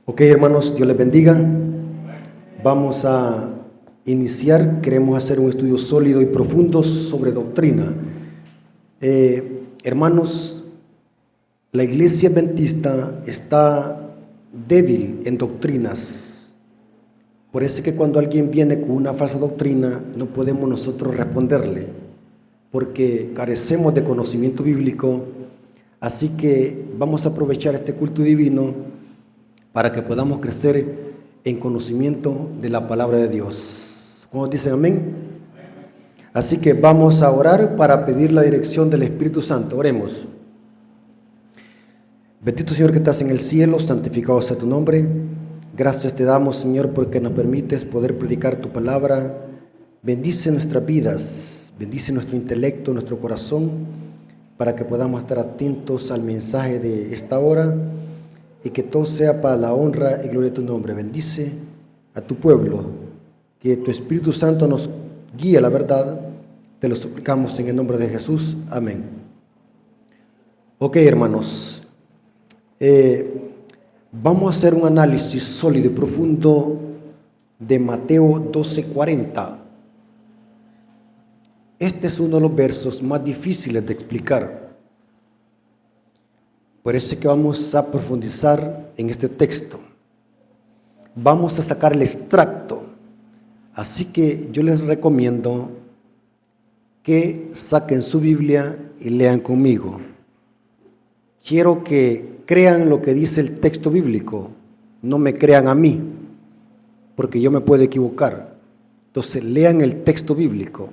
Ok, hermanos, Dios les bendiga. Vamos a iniciar. Queremos hacer un estudio sólido y profundo sobre doctrina. Hermanos, la iglesia adventista está débil en doctrinas. Por eso es que cuando alguien viene con una falsa doctrina, no podemos nosotros responderle, porque carecemos de conocimiento bíblico. Así que vamos a aprovechar este culto divino para que podamos crecer en conocimiento de la palabra de Dios. ¿Cómo dicen amén? Así que vamos a orar para pedir la dirección del Espíritu Santo. Oremos. Bendito Señor que estás en el cielo, santificado sea tu nombre. Gracias te damos, Señor, porque nos permites poder predicar tu palabra. Bendice nuestras vidas, bendice nuestro intelecto, nuestro corazón, para que podamos estar atentos al mensaje de esta hora y que todo sea para la honra y gloria de tu nombre. Bendice a tu pueblo, que tu Espíritu Santo nos guíe a la verdad. Te lo suplicamos en el nombre de Jesús. Amén. Ok, hermanos, vamos a hacer un análisis sólido y profundo de Mateo 12:40. Este es uno de los versos más difíciles de explicar. Por eso es que vamos a profundizar en este texto. Vamos a sacar el extracto. Así que yo les recomiendo que saquen su Biblia y lean conmigo. Quiero que crean lo que dice el texto bíblico. No me crean a mí, porque yo me puedo equivocar. Entonces lean el texto bíblico.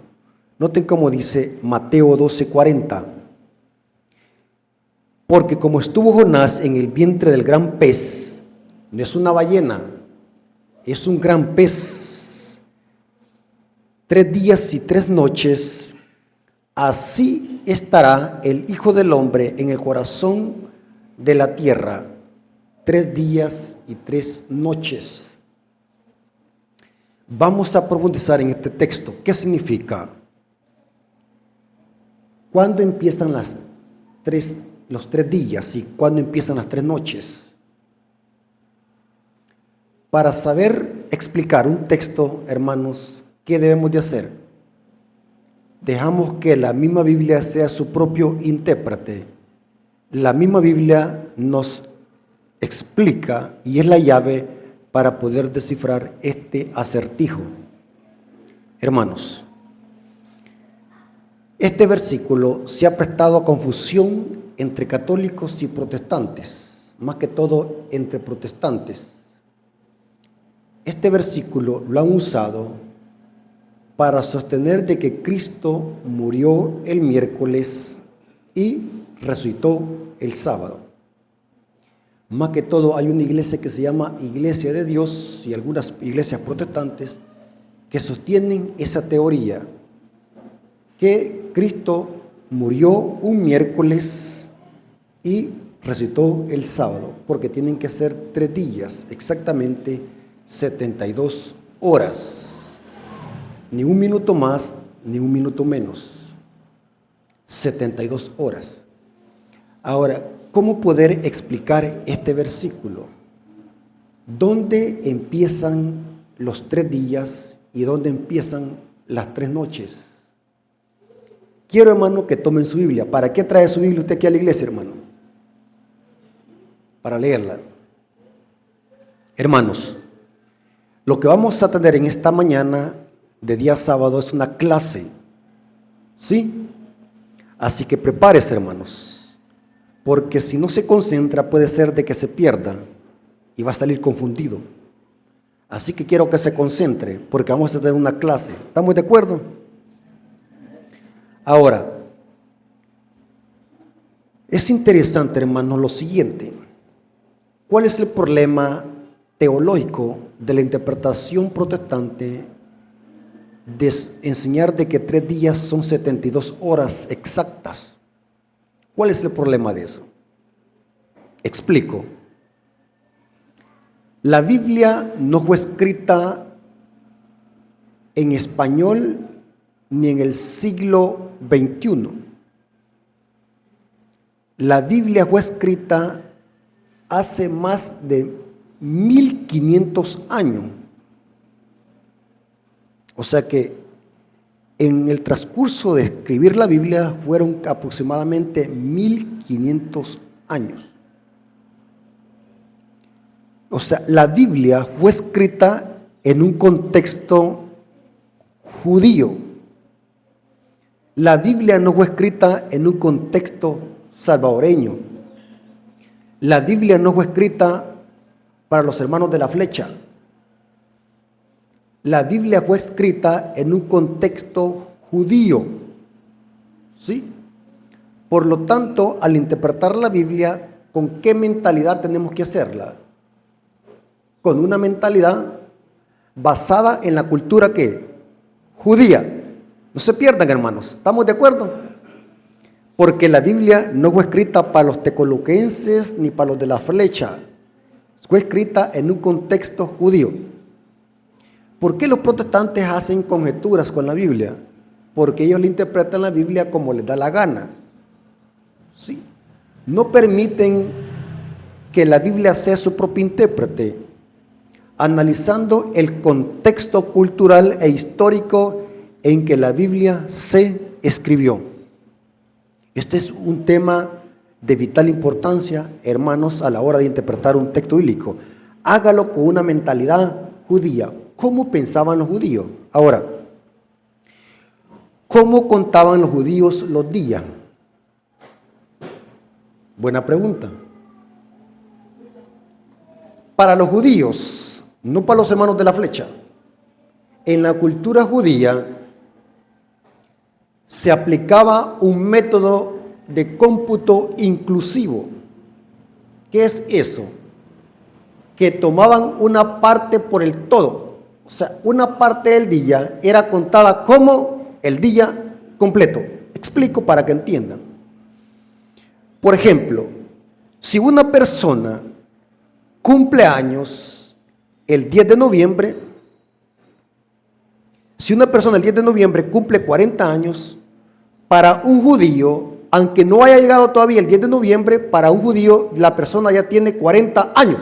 Noten cómo dice Mateo 12:40. Porque como estuvo Jonás en el vientre del gran pez, no es una ballena, es un gran pez, 3 días y 3 noches, así estará el Hijo del Hombre en el corazón de la tierra, 3 días y 3 noches. Vamos a profundizar en este texto. ¿Qué significa? ¿Cuándo empiezan los 3 días y cuándo empiezan las 3 noches? Para saber explicar un texto, hermanos, ¿qué debemos de hacer? Dejamos que la misma Biblia sea su propio intérprete. La misma Biblia nos explica y es la llave para poder descifrar este acertijo. Hermanos, este versículo se ha prestado a confusión entre católicos y protestantes, más que todo entre protestantes. Este versículo lo han usado para sostener de que Cristo murió el miércoles y resucitó el sábado. Más que todo hay una iglesia que se llama Iglesia de Dios y algunas iglesias protestantes que sostienen esa teoría, que Cristo murió un miércoles y resucitó el sábado, porque tienen que ser 3 días, exactamente 72 horas. Ni un minuto más, ni un minuto menos. 72 horas. Ahora, ¿cómo poder explicar este versículo? ¿Dónde empiezan los 3 días y dónde empiezan las 3 noches? Quiero, hermano, que tomen su Biblia. ¿Para qué trae su Biblia usted aquí a la iglesia, hermano? Para leerla. Hermanos, lo que vamos a tener en esta mañana de día sábado es una clase, ¿sí? Así que prepárese, hermanos, porque si no se concentra puede ser de que se pierda y va a salir confundido. Así que quiero que se concentre, porque vamos a tener una clase. ¿Estamos de acuerdo? Ahora, es interesante, hermanos, lo siguiente. ¿Cuál es el problema teológico de la interpretación protestante de enseñar de que 3 días son 72 horas exactas? ¿Cuál es el problema de eso? Explico. La Biblia no fue escrita en español ni en el siglo XXI. La Biblia fue escrita hace más de 1500 años. O sea que en el transcurso de escribir la Biblia fueron aproximadamente 1500 años. O sea, la Biblia fue escrita en un contexto judío. La Biblia no fue escrita en un contexto salvadoreño. La Biblia no fue escrita para los hermanos de la Flecha. La Biblia fue escrita en un contexto judío. ¿Sí? Por lo tanto, al interpretar la Biblia, ¿con qué mentalidad tenemos que hacerla? Con una mentalidad basada en la cultura ¿qué? Judía. No se pierdan, hermanos. ¿Estamos de acuerdo? Porque la Biblia no fue escrita para los tecoloquenses ni para los de la Flecha. Fue escrita en un contexto judío. ¿Por qué los protestantes hacen conjeturas con la Biblia? Porque ellos le interpretan la Biblia como les da la gana. ¿Sí? No permiten que la Biblia sea su propio intérprete, analizando el contexto cultural e histórico en que la Biblia se escribió. Este es un tema de vital importancia, hermanos, a la hora de interpretar un texto bíblico. Hágalo con una mentalidad judía. ¿Cómo pensaban los judíos? Ahora, ¿cómo contaban los judíos los días? Buena pregunta. Para los judíos, no para los hermanos de la Flecha, en la cultura judía se aplicaba un método de cómputo inclusivo. ¿Qué es eso? Que tomaban una parte por el todo. O sea, una parte del día era contada como el día completo. Explico para que entiendan. Por ejemplo, si una persona cumple años el 10 de noviembre, si una persona el 10 de noviembre cumple 40 años, para un judío, aunque no haya llegado todavía el 10 de noviembre, para un judío la persona ya tiene 40 años.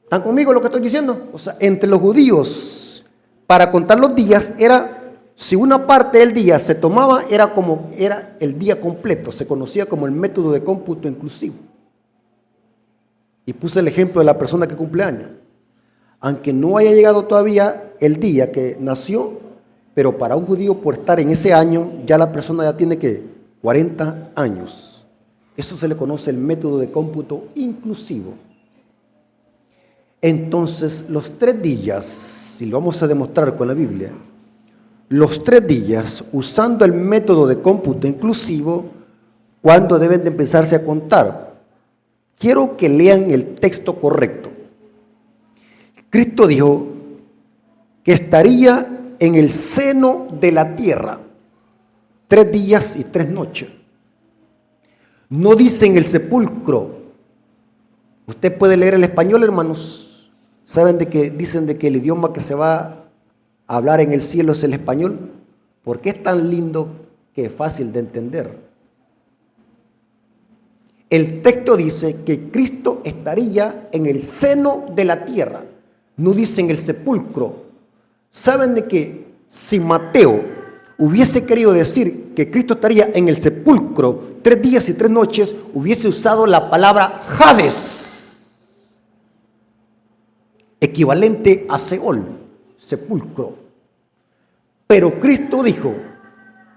¿Están conmigo lo que estoy diciendo? O sea, entre los judíos, para contar los días, era, si una parte del día se tomaba, era el día completo, se conocía como el método de cómputo inclusivo. Y puse el ejemplo de la persona que cumple años. Aunque no haya llegado todavía el día que nació, pero para un judío por estar en ese año, ya la persona ya tiene que 40 años. Eso se le conoce el método de cómputo inclusivo. Entonces, los 3 días, si lo vamos a demostrar con la Biblia, los 3 días, usando el método de cómputo inclusivo, ¿cuándo deben de empezarse a contar? Quiero que lean el texto correcto. Cristo dijo que estaría en el seno de la tierra 3 días y 3 noches. No dice en el sepulcro. Usted puede leer el español, hermanos. ¿Saben dicen de que el idioma que se va a hablar en el cielo es el español? Porque es tan lindo que es fácil de entender. El texto dice que Cristo estaría en el seno de la tierra. No dice en el sepulcro. ¿Saben de que si Mateo hubiese querido decir que Cristo estaría en el sepulcro 3 días y 3 noches, hubiese usado la palabra Hades, equivalente a Seol, sepulcro? Pero Cristo dijo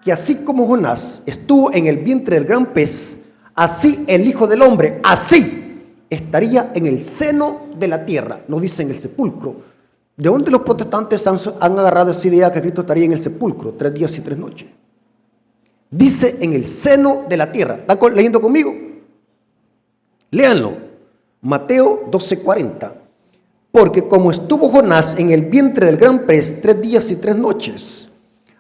que así como Jonás estuvo en el vientre del gran pez, así el Hijo del Hombre, así estaría en el seno de la tierra. No dice en el sepulcro. ¿De dónde los protestantes han agarrado esa idea que Cristo estaría en el sepulcro 3 días y 3 noches? Dice en el seno de la tierra. ¿Están leyendo conmigo? Léanlo. Mateo 12:40. Porque como estuvo Jonás en el vientre del gran pez 3 días y 3 noches,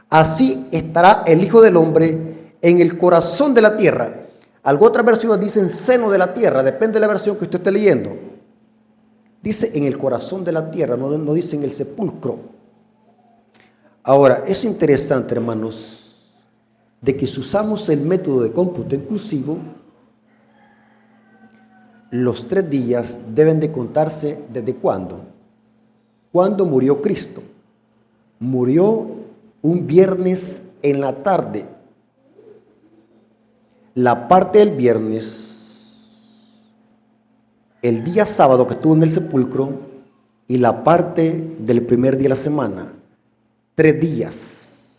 así estará el Hijo del Hombre en el corazón de la tierra. Algunas otras versiones dicen seno de la tierra, depende de la versión que usted esté leyendo. Dice en el corazón de la tierra, no dice en el sepulcro. Ahora, es interesante, hermanos, de que si usamos el método de cómputo inclusivo, los 3 días deben de contarse ¿desde cuándo? ¿Cuándo murió Cristo? Murió un viernes en la tarde. La parte del viernes, el día sábado que estuvo en el sepulcro, y la parte del primer día de la semana, 3 días.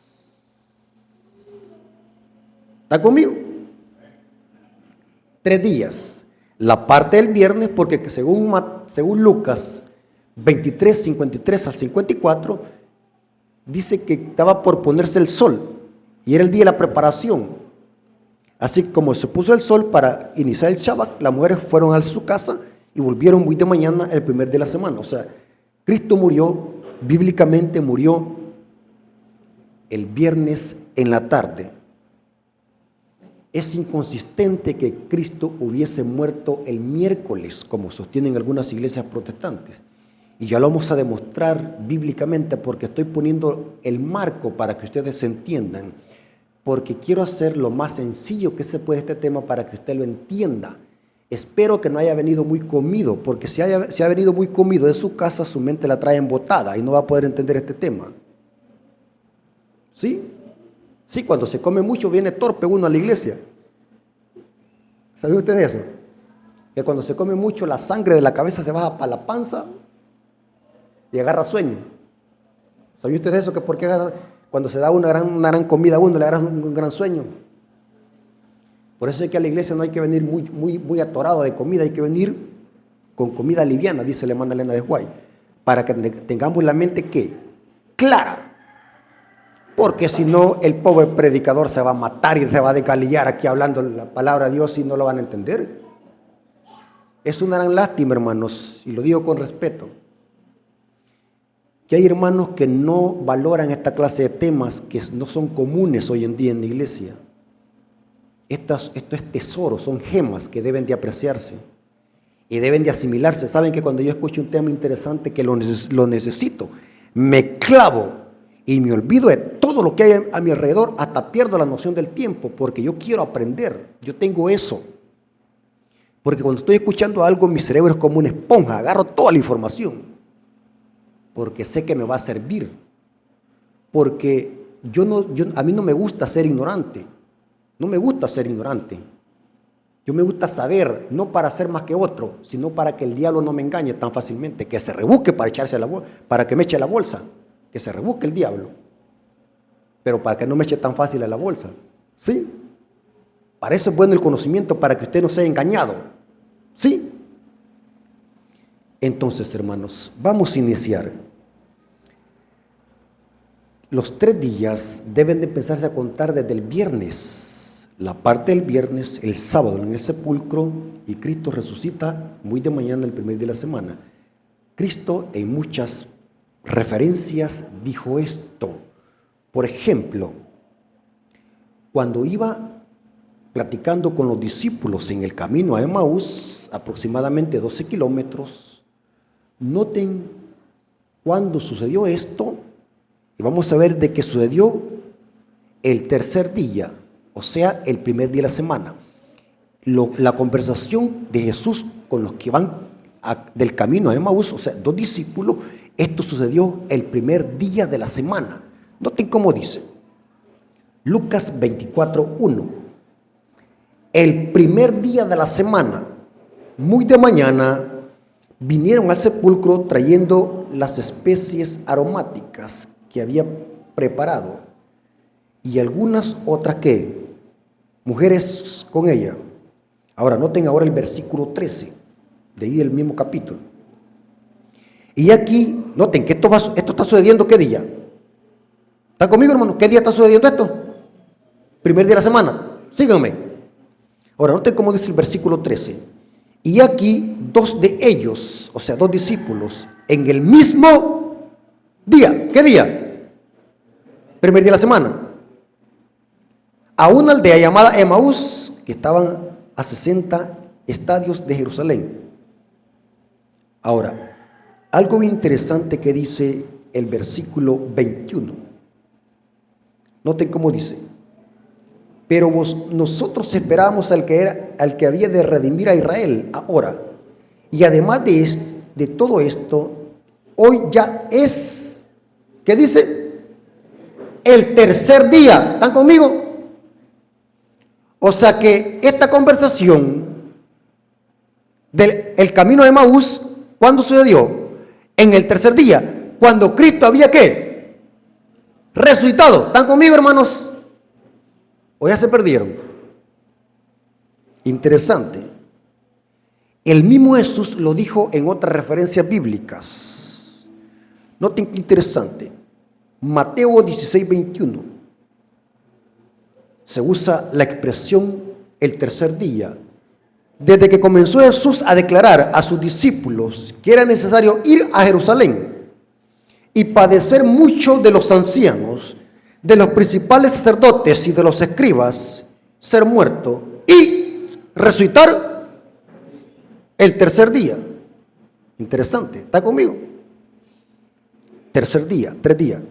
¿Está conmigo? 3 días. La parte del viernes, porque según Lucas 23, 53 al 54, dice que estaba por ponerse el sol y era el día de la preparación. Así como se puso el sol para iniciar el Shabbat, las mujeres fueron a su casa y volvieron muy de mañana el primer día de la semana. O sea, Cristo murió, bíblicamente murió el viernes en la tarde. Es inconsistente que Cristo hubiese muerto el miércoles, como sostienen algunas iglesias protestantes. Y ya lo vamos a demostrar bíblicamente porque estoy poniendo el marco para que ustedes se entiendan. Porque quiero hacer lo más sencillo que se puede este tema para que usted lo entienda. Espero que no haya venido muy comido, porque si ha venido muy comido de su casa, su mente la trae embotada y no va a poder entender este tema. ¿Sí? Sí, cuando se come mucho viene torpe uno a la iglesia. ¿Sabe usted eso? Que cuando se come mucho la sangre de la cabeza se baja para la panza y agarra sueño. ¿Sabe usted eso? Que porque cuando se da una gran comida a uno le agarra un gran sueño. Por eso es que a la iglesia no hay que venir muy atorado de comida, hay que venir con comida liviana, dice la hermana Elena de White, para que tengamos la mente ¿qué? Clara. Porque si no, el pobre predicador se va a matar y se va a desgalillar aquí hablando la palabra de Dios y no lo van a entender. Es una gran lástima, hermanos, y lo digo con respeto, que hay hermanos que no valoran esta clase de temas que no son comunes hoy en día en la iglesia. Esto es tesoro, son gemas que deben de apreciarse y deben de asimilarse. Saben que cuando yo escucho un tema interesante que lo necesito, me clavo y me olvido de todo lo que hay a mi alrededor, hasta pierdo la noción del tiempo, porque yo quiero aprender, yo tengo eso. Porque cuando estoy escuchando algo, mi cerebro es como una esponja, agarro toda la información, porque sé que me va a servir. Porque a mí no me gusta ser ignorante, no me gusta ser ignorante. Yo me gusta saber, no para ser más que otro, sino para que el diablo no me engañe tan fácilmente, que se rebusque para que me eche la bolsa. Que se rebusque el diablo, pero para que no me eche tan fácil a la bolsa. ¿Sí? Para eso es bueno el conocimiento, para que usted no sea engañado. ¿Sí? Entonces, hermanos, vamos a iniciar. Los 3 días deben de empezarse a contar desde el viernes. La parte del viernes, el sábado en el sepulcro, y Cristo resucita muy de mañana el primer día de la semana. Cristo en muchas referencias dijo esto. Por ejemplo, cuando iba platicando con los discípulos en el camino a Emaús, aproximadamente 12 kilómetros, noten cuándo sucedió esto, y vamos a ver de qué sucedió el tercer día, o sea, el primer día de la semana. La conversación de Jesús con los que van del camino a Emaús, o sea, 2 discípulos. Esto sucedió el primer día de la semana. Noten cómo dice. Lucas 24:1. El primer día de la semana, muy de mañana, vinieron al sepulcro trayendo las especies aromáticas que había preparado y algunas otras que mujeres con ella. Ahora, noten ahora el versículo 13, de ahí del mismo capítulo. Y aquí, noten que esto está sucediendo, ¿qué día? ¿Están conmigo, hermano? ¿Qué día está sucediendo esto? Primer día de la semana. Síganme. Ahora, noten cómo dice el versículo 13. Y aquí 2 de ellos, o sea, 2 discípulos, en el mismo día. ¿Qué día? Primer día de la semana. A una aldea llamada Emaús, que estaban a 60 estadios de Jerusalén. Ahora, algo muy interesante que dice el versículo 21. Noten cómo dice. pero nosotros esperábamos al que había de redimir a Israel ahora. Y además de todo esto, hoy ya es, ¿qué dice? El tercer día. ¿Están conmigo? O sea que esta conversación del camino de Maús, ¿cuándo sucedió? En el tercer día, cuando Cristo había ¿qué? Resucitado. ¿Están conmigo, hermanos? ¿O ya se perdieron? Interesante. El mismo Jesús lo dijo en otras referencias bíblicas. Noten qué interesante. Mateo 16, 21. Se usa la expresión el tercer día. Desde que comenzó Jesús a declarar a sus discípulos que era necesario ir a Jerusalén y padecer mucho de los ancianos, de los principales sacerdotes y de los escribas, ser muerto y resucitar el tercer día. Interesante, ¿está conmigo? Tercer día, 3 días.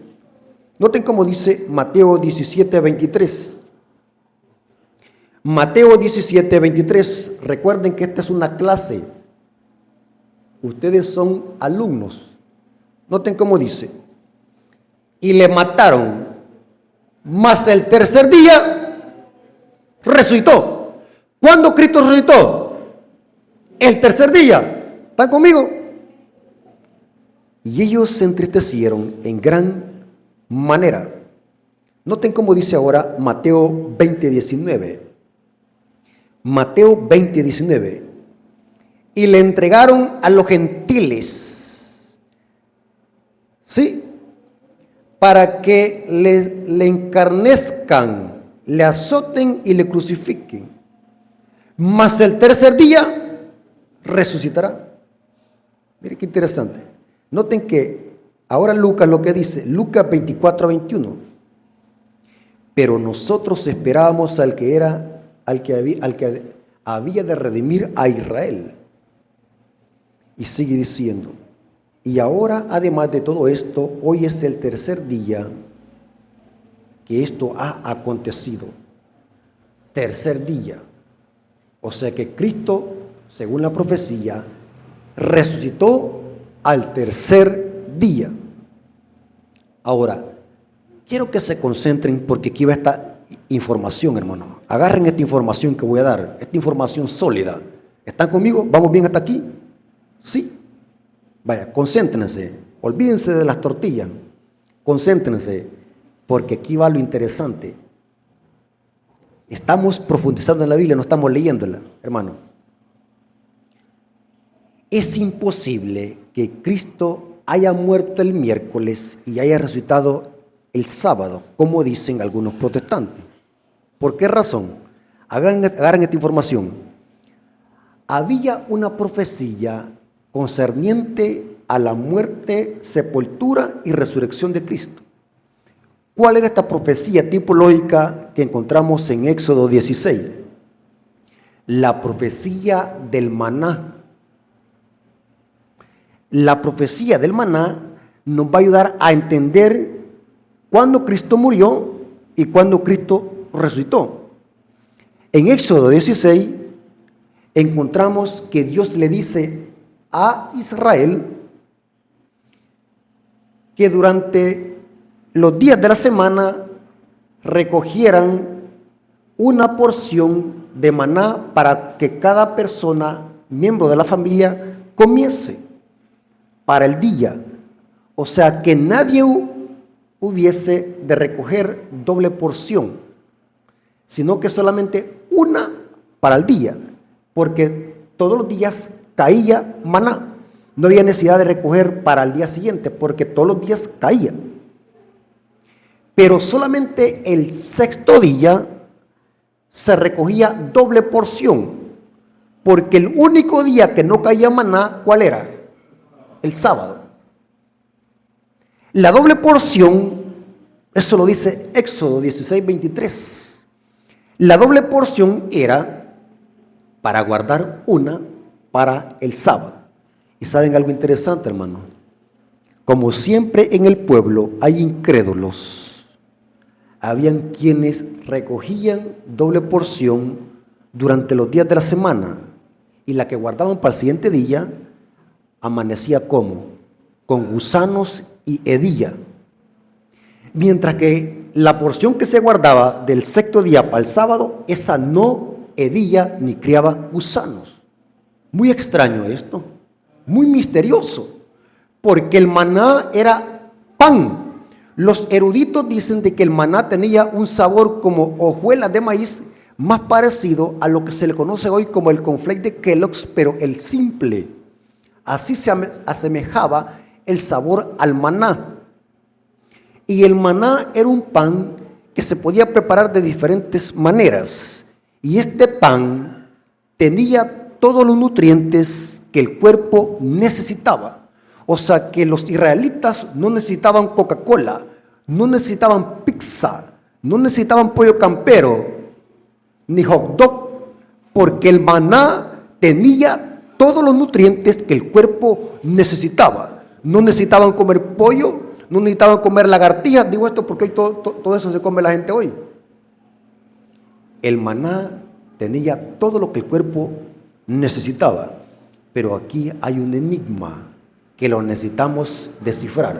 Noten cómo dice Mateo 17, 23. Mateo 17, 23. Recuerden que esta es una clase. Ustedes son alumnos. Noten cómo dice. Y le mataron, mas el tercer día resucitó. ¿Cuándo Cristo resucitó? El tercer día. ¿Están conmigo? Y ellos se entristecieron en gran manera. Noten cómo dice ahora Mateo 20, 19. Mateo 20, 19. Y le entregaron a los gentiles, ¿sí? Para que le encarnezcan, le azoten y le crucifiquen. Mas el tercer día resucitará. Miren qué interesante. Noten que ahora Lucas lo que dice, Lucas 24, 21. Pero nosotros esperábamos al que había de redimir a Israel. Y sigue diciendo, y ahora además de todo esto, hoy es el tercer día que esto ha acontecido. Tercer día. O sea que Cristo, según la profecía, resucitó al tercer día. Ahora, quiero que se concentren porque aquí va esta información, hermano. Agarren esta información que voy a dar, esta información sólida. ¿Están conmigo? ¿Vamos bien hasta aquí? Sí. Vaya, concéntrense. Olvídense de las tortillas. Concéntrense, porque aquí va lo interesante. Estamos profundizando en la Biblia, no estamos leyéndola, hermano. Es imposible que Cristo haya muerto el miércoles y haya resucitado el sábado, como dicen algunos protestantes. ¿Por qué razón? Agarren esta información. Había una profecía concerniente a la muerte, sepultura y resurrección de Cristo. ¿Cuál era esta profecía tipológica que encontramos en Éxodo 16? La profecía del maná. La profecía del maná nos va a ayudar a entender cuándo Cristo murió y cuándo Cristo resucitó. En Éxodo 16 encontramos que Dios le dice a Israel que durante los días de la semana recogieran una porción de maná para que cada persona, miembro de la familia, comiese para el día. O sea, que nadie hubiese de recoger doble porción, sino que solamente una para el día, porque todos los días caía maná. No había necesidad de recoger para el día siguiente, porque todos los días caía. Pero solamente el sexto día se recogía doble porción, porque el único día que no caía maná, ¿cuál era? El sábado. La doble porción, eso lo dice Éxodo 16, 23. La doble porción era para guardar una para el sábado. Y saben algo interesante, hermano. Como siempre en el pueblo hay incrédulos, habían quienes recogían doble porción durante los días de la semana y la que guardaban para el siguiente día amanecía como con gusanos y hedilla, mientras que la porción que se guardaba del sexto día para el sábado, esa no hedilla ni criaba gusanos. Muy extraño esto, muy misterioso, porque el maná era pan. Los eruditos dicen de que el maná tenía un sabor como hojuelas de maíz, más parecido a lo que se le conoce hoy como el cornflake de Kellogg's, pero el simple. Así se asemejaba el sabor al maná. Y el maná era un pan que se podía preparar de diferentes maneras. Y este pan tenía todos los nutrientes que el cuerpo necesitaba. O sea que los israelitas no necesitaban Coca-Cola, no necesitaban pizza, no necesitaban pollo campero, ni hot dog, porque el maná tenía todos los nutrientes que el cuerpo necesitaba. No necesitaban comer pollo, no necesitaban comer lagartijas. Digo esto porque hoy todo eso se come la gente hoy. El maná tenía todo lo que el cuerpo necesitaba, pero aquí hay un enigma que lo necesitamos descifrar.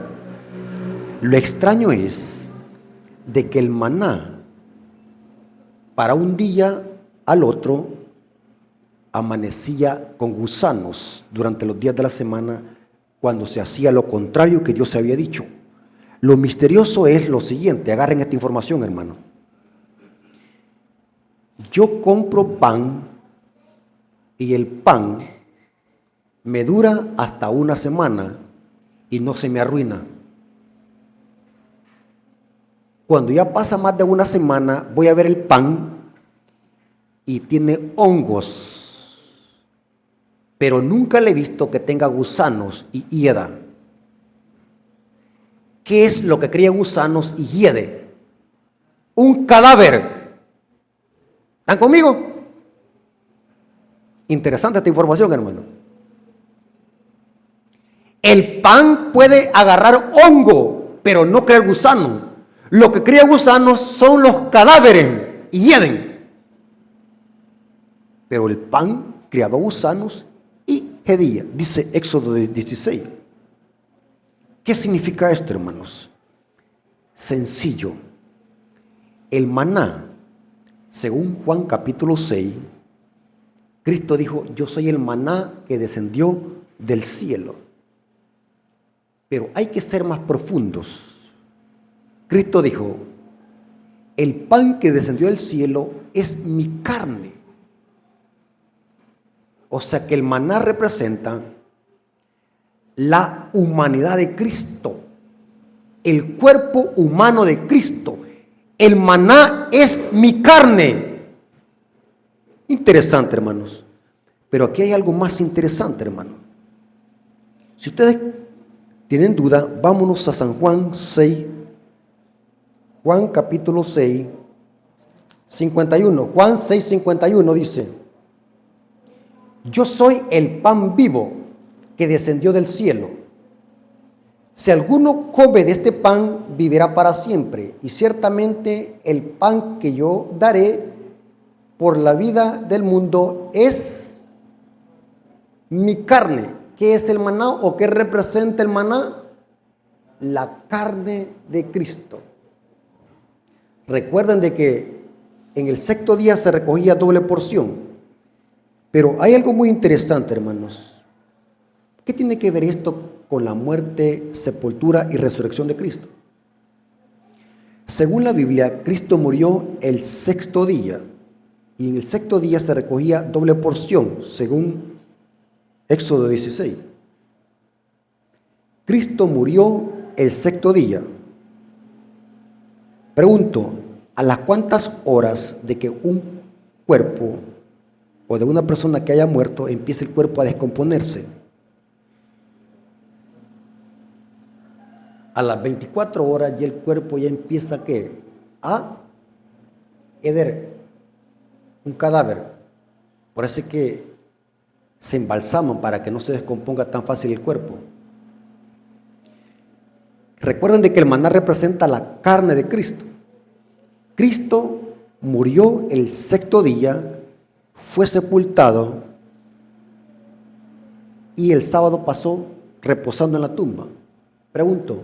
Lo extraño es de que el maná para un día al otro amanecía con gusanos durante los días de la semana, cuando se hacía lo contrario que Dios se había dicho. Lo misterioso es lo siguiente, agarren esta información, hermano. Yo compro pan y el pan me dura hasta una semana y no se me arruina. Cuando ya pasa más de una semana, voy a ver el pan y tiene hongos, pero nunca le he visto que tenga gusanos y hieda. ¿Qué es lo que cría gusanos y hiede? Un cadáver. ¿Están conmigo? Interesante esta información, hermano. El pan puede agarrar hongo, pero no crear gusano. Lo que cría gusanos son los cadáveres y hieden. Pero el pan criaba gusanos y hedía, dice Éxodo 16. ¿Qué significa esto, hermanos? Sencillo. El maná, según Juan capítulo 6, Cristo dijo: yo soy el maná que descendió del cielo. Pero hay que ser más profundos. Cristo dijo: el pan que descendió del cielo es mi carne. O sea que el maná representa la humanidad de Cristo, el cuerpo humano de Cristo. El maná es mi carne. Interesante, hermanos. Pero aquí hay algo más interesante, hermano. Si ustedes tienen duda, vámonos a San Juan 6, Juan capítulo 6, 51. Juan 6, 51 dice: yo soy el pan vivo que descendió del cielo. Si alguno come de este pan, vivirá para siempre. Y ciertamente el pan que yo daré por la vida del mundo es mi carne. ¿Qué es el maná o qué representa el maná? La carne de Cristo. Recuerden de que en el sexto día se recogía doble porción. Pero hay algo muy interesante, hermanos. ¿Qué tiene que ver esto con la muerte, sepultura y resurrección de Cristo? Según la Biblia, Cristo murió el sexto día. Y en el sexto día se recogía doble porción, según Éxodo 16. Cristo murió el sexto día. Pregunto, ¿a las cuántas horas de que un cuerpo o de una persona que haya muerto empieza el cuerpo a descomponerse? A las 24 horas ya el cuerpo ya empieza ¿qué? A heder, un cadáver. Por eso es que se embalsaman para que no se descomponga tan fácil el cuerpo. Recuerden de que el maná representa la carne de Cristo. Cristo murió el sexto día, fue sepultado y el sábado pasó reposando en la tumba. Pregunto,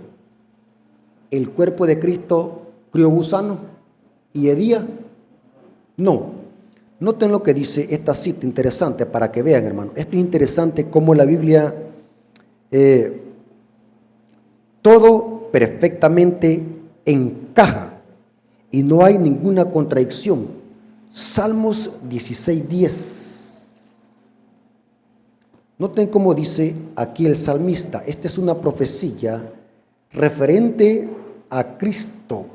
¿el cuerpo de Cristo crió gusano y hedía? No. Noten lo que dice esta cita interesante para que vean, hermano. Esto es interesante cómo la Biblia todo perfectamente encaja y no hay ninguna contradicción. Salmos 16:10. Noten cómo dice aquí el salmista. Esta es una profecía referente a Cristo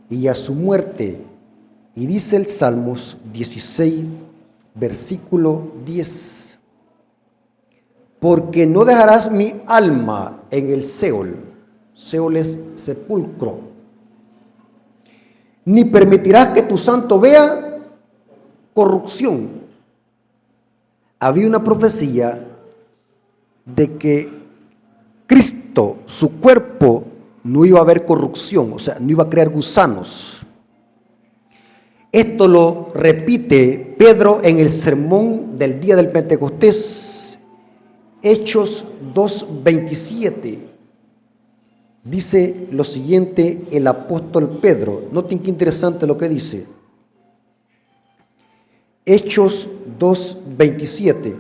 y a su muerte. Y dice el Salmos 16, versículo 10. Porque no dejarás mi alma en el Seol. Seol es sepulcro. Ni permitirás que tu santo vea corrupción. Había una profecía de que Cristo, su cuerpo, no iba a haber corrupción, o sea, no iba a crear gusanos. Esto lo repite Pedro en el sermón del día del Pentecostés, Hechos 2:27. Dice lo siguiente el apóstol Pedro. Noten qué interesante lo que dice. Hechos 2:27.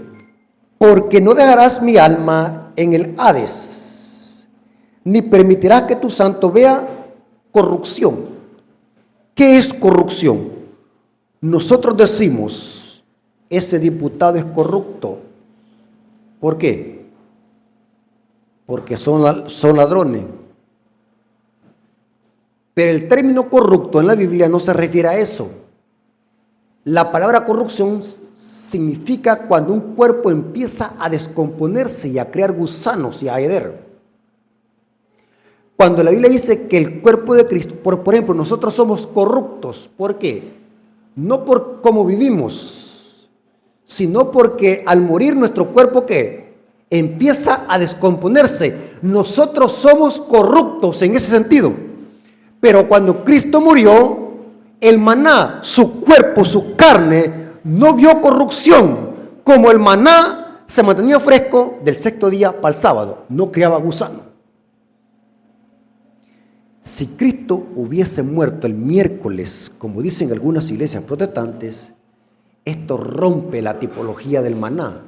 Porque no dejarás mi alma en el Hades, ni permitirás que tu santo vea corrupción. ¿Qué es corrupción? Nosotros decimos, ese diputado es corrupto. ¿Por qué? Porque son ladrones. Pero el término corrupto en la Biblia no se refiere a eso. La palabra corrupción significa cuando un cuerpo empieza a descomponerse y a crear gusanos y a heder. Cuando la Biblia dice que el cuerpo de Cristo, por ejemplo, nosotros somos corruptos. ¿Por qué? No por cómo vivimos, sino porque al morir nuestro cuerpo, ¿qué? Empieza a descomponerse. Nosotros somos corruptos en ese sentido. Pero cuando Cristo murió, el maná, su cuerpo, su carne, no vio corrupción. Como el maná se mantenía fresco del sexto día para el sábado, no creaba gusano. Si Cristo hubiese muerto el miércoles, como dicen algunas iglesias protestantes, esto rompe la tipología del maná,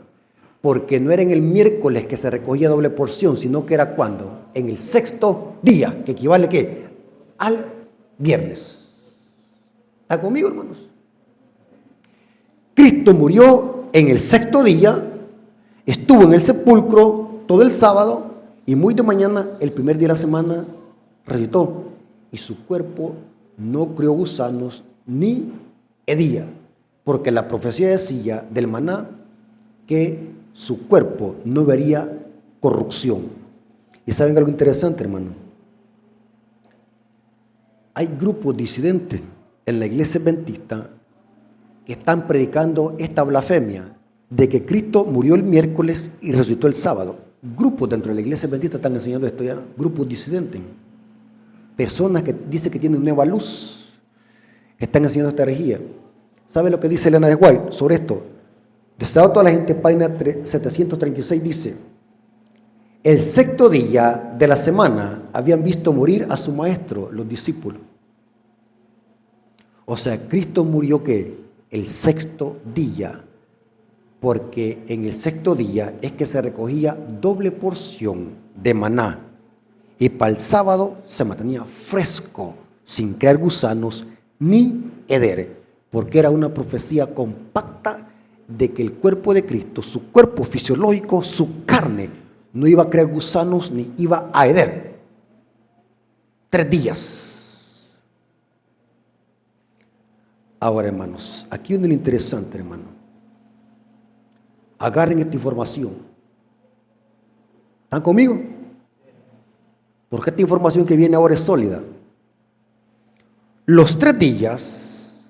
porque no era en el miércoles que se recogía doble porción, sino que era ¿cuándo? En el sexto día, que equivale ¿qué? Al viernes. ¿Está conmigo, hermanos? Cristo murió en el sexto día, estuvo en el sepulcro todo el sábado y muy de mañana, el primer día de la semana, resucitó y su cuerpo no crió gusanos ni hedía, porque la profecía decía del maná que su cuerpo no vería corrupción. Y saben algo interesante, hermano, hay grupos disidentes en la iglesia adventista que están predicando esta blasfemia de que Cristo murió el miércoles y resucitó el sábado. Grupos dentro de la iglesia adventista están enseñando esto ya, grupos disidentes. Personas que dicen que tienen nueva luz, están enseñando esta herejía. ¿Sabe lo que dice Elena de White sobre esto? Deseado toda la gente, página 736 dice: el sexto día de la semana habían visto morir a su maestro, los discípulos. O sea, Cristo murió ¿qué? El sexto día, porque en el sexto día es que se recogía doble porción de maná. Y para el sábado se mantenía fresco, sin crear gusanos ni heder, porque era una profecía compacta de que el cuerpo de Cristo, su cuerpo fisiológico, su carne, no iba a crear gusanos ni iba a heder. 3 días. Ahora, hermanos, aquí viene lo interesante, hermano. Agarren esta información. ¿Están conmigo? Porque esta información que viene ahora es sólida. Los 3 días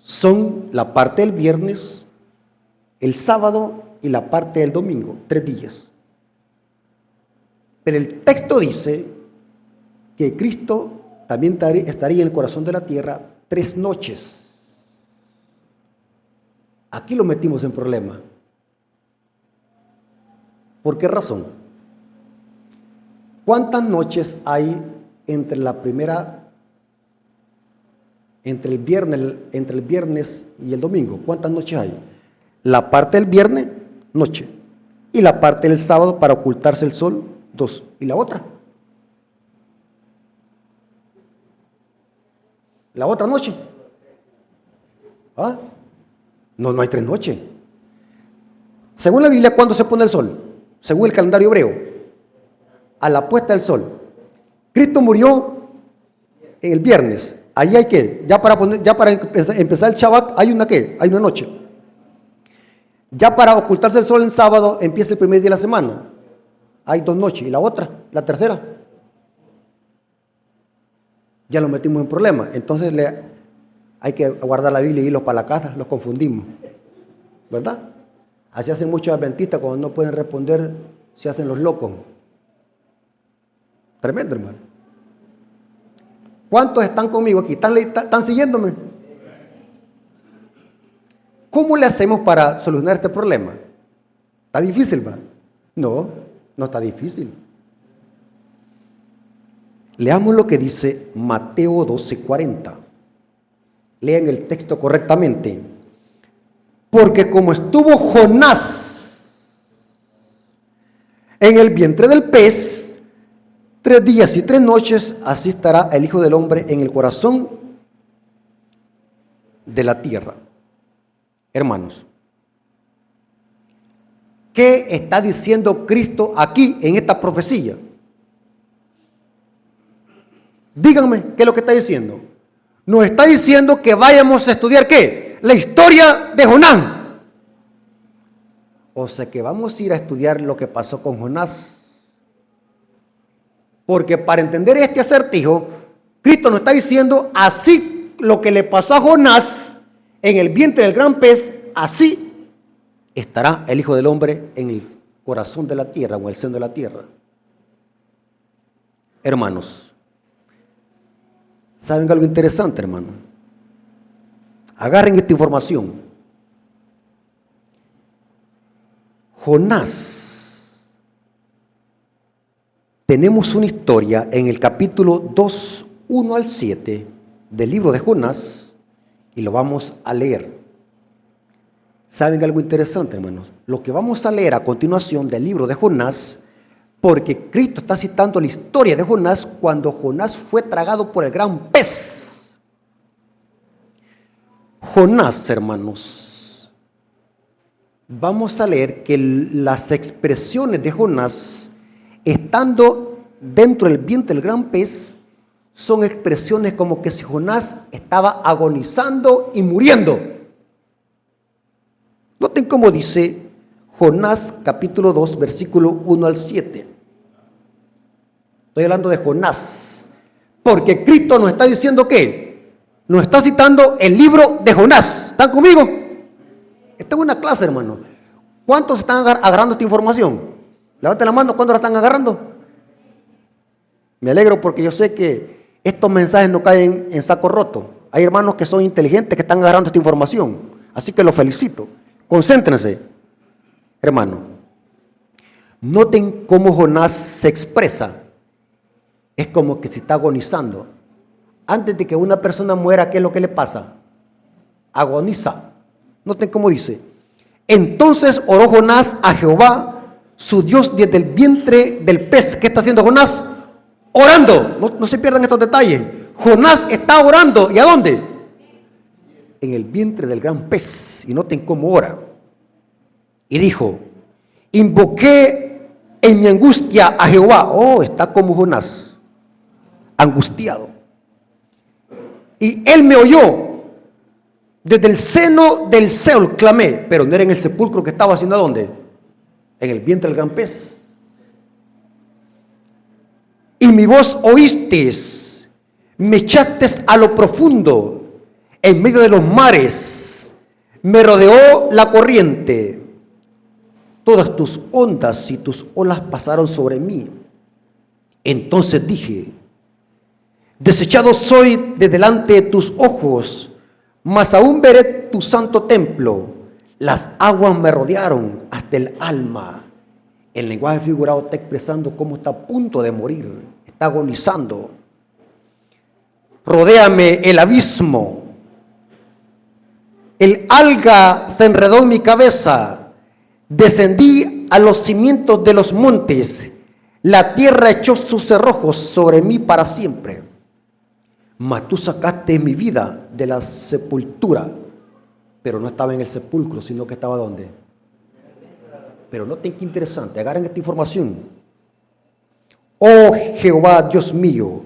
son la parte del viernes, el sábado y la parte del domingo. 3 días. Pero el texto dice que Cristo también estaría en el corazón de la tierra 3 noches. Aquí lo metimos en problema. ¿Por qué razón? ¿Cuántas noches hay entre el viernes y el domingo? ¿Cuántas noches hay? La parte del viernes, noche, y la parte del sábado para ocultarse el sol, 2, y la otra noche. ¿Ah? No hay 3 noches. Según la Biblia, ¿cuándo se pone el sol? Según el calendario hebreo, a la puesta del sol. Cristo murió el viernes. Allí hay que, ya para empezar el Shabbat, hay una noche. Ya para ocultarse el sol en sábado, empieza el primer día de la semana. Hay 2 noches. ¿Y la otra? La tercera. Ya lo metimos en problema. Entonces hay que guardar la Biblia y irlos para la casa, los confundimos. ¿Verdad? Así hacen muchos adventistas cuando no pueden responder, se hacen los locos. Tremendo, hermano. ¿Cuántos están conmigo aquí? ¿Están siguiéndome? ¿Cómo le hacemos para solucionar este problema? ¿Está difícil, va? No está difícil. Leamos lo que dice Mateo 12:40. Lean el texto correctamente. Porque como estuvo Jonás en el vientre del pez 3 días y 3 noches, así estará el Hijo del Hombre en el corazón de la tierra. Hermanos, ¿qué está diciendo Cristo aquí en esta profecía? Díganme, ¿qué es lo que está diciendo? Nos está diciendo que vayamos a estudiar, ¿qué? La historia de Jonás. O sea que vamos a ir a estudiar lo que pasó con Jonás. Porque para entender este acertijo, Cristo nos está diciendo así lo que le pasó a Jonás en el vientre del gran pez, así estará el Hijo del Hombre en el corazón de la tierra o en el seno de la tierra. Hermanos, ¿saben algo interesante, hermano? Agarren esta información. Jonás, tenemos una historia en el capítulo 2, 1 al 7 del libro de Jonás y lo vamos a leer. ¿Saben algo interesante, hermanos? Lo que vamos a leer a continuación del libro de Jonás, porque Cristo está citando la historia de Jonás cuando Jonás fue tragado por el gran pez. Jonás, hermanos, vamos a leer que las expresiones de Jonás, estando dentro del vientre del gran pez, son expresiones como que si Jonás estaba agonizando y muriendo. Noten cómo dice Jonás capítulo 2, versículo 1 al 7. Estoy hablando de Jonás, porque Cristo nos está diciendo que nos está citando el libro de Jonás. ¿Están conmigo? Esta es una clase, hermano. ¿Cuántos están agarrando esta información? Levanten la mano, ¿cuántos la están agarrando? Me alegro porque yo sé que estos mensajes no caen en saco roto. Hay hermanos que son inteligentes que están agarrando esta información. Así que los felicito. Concéntrense, hermano. Noten cómo Jonás se expresa. Es como que se está agonizando. Antes de que una persona muera, ¿qué es lo que le pasa? Agoniza. Noten cómo dice. Entonces oró Jonás a Jehová, su Dios, desde el vientre del pez. ¿Qué está haciendo Jonás? Orando. No se pierdan estos detalles. Jonás está orando. ¿Y a dónde? En el vientre del gran pez. Y noten cómo ora. Y dijo, invoqué en mi angustia a Jehová. Oh, está como Jonás, angustiado. Y él me oyó. Desde el seno del Seol clamé, pero no era en el sepulcro que estaba, sino ¿a dónde? En el vientre del gran pez. Y mi voz oísteis, me echasteis a lo profundo, en medio de los mares, me rodeó la corriente. Todas tus ondas y tus olas pasaron sobre mí. Entonces dije, Desechado soy de delante de tus ojos, mas aún veré tu santo templo. Las aguas me rodearon hasta el alma. El lenguaje figurado está expresando cómo está a punto de morir, está agonizando. Rodéame el abismo. El alga se enredó en mi cabeza. Descendí a los cimientos de los montes. La tierra echó sus cerrojos sobre mí para siempre. Mas tú sacaste mi vida de la sepultura. Pero no estaba en el sepulcro, sino que estaba ¿dónde? Pero noten qué interesante, agarren esta información. Oh Jehová, Dios mío,